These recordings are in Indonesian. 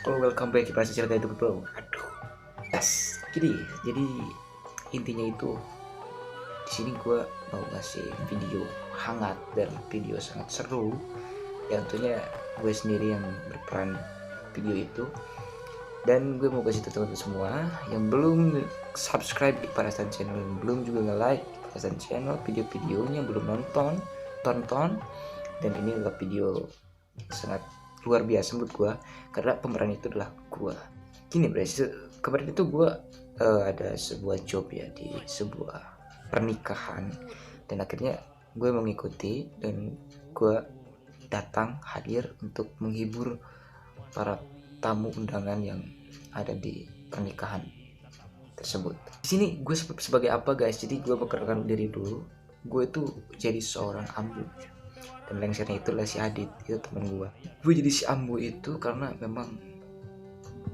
Halo, welcome back di cerita itu bro. Aduh, yes. Jadi intinya itu di sini gue mau ngasih video hangat dan video sangat seru. Yang tentunya gue sendiri yang berperan video itu. Dan gue mau kasih tahu teman-teman semua yang belum subscribe di Parasan Channel, yang belum juga nge-like Parasan Channel, video-videonya belum tonton. Dan ini adalah video sangat luar biasa menurut gue karena pemeran itu adalah gue. Gini bro, kemarin itu gue ada sebuah job ya di sebuah pernikahan, dan akhirnya gue mengikuti dan gue datang hadir untuk menghibur para tamu undangan yang ada di pernikahan tersebut. Di sini gue sebagai apa guys? Jadi gue memperkenalkan diri dulu. Gue itu jadi seorang ambu, dan lengsernya itu adalah si Adit, itu teman gue jadi si ambu itu karena memang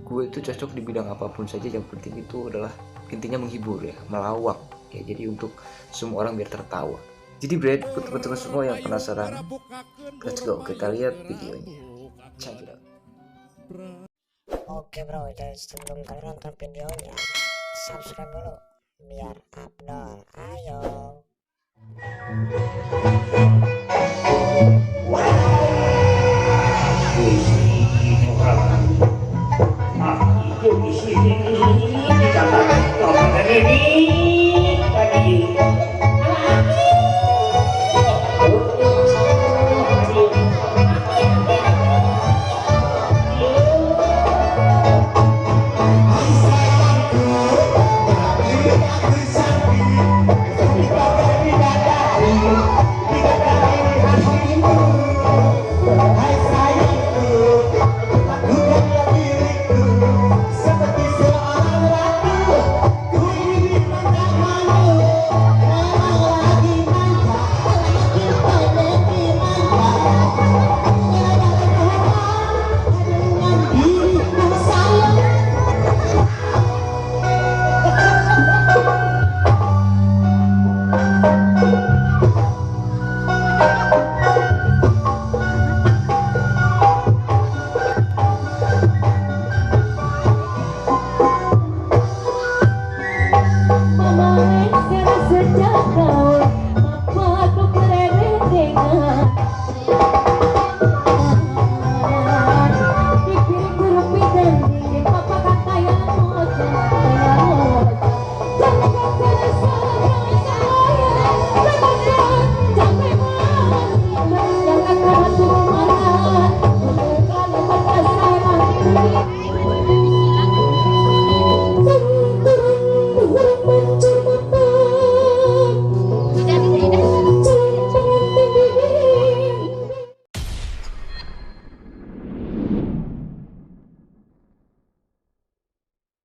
gue itu cocok di bidang apapun saja, yang penting itu adalah intinya menghibur ya, melawak ya, jadi untuk semua orang biar tertawa. Jadi Brad, buat teman-teman semua yang penasaran, let's go, kita lihat videonya. Check it out. Oke bro, jadi sebelum kalian nonton videonya, subscribe dulu biar update. Ayo.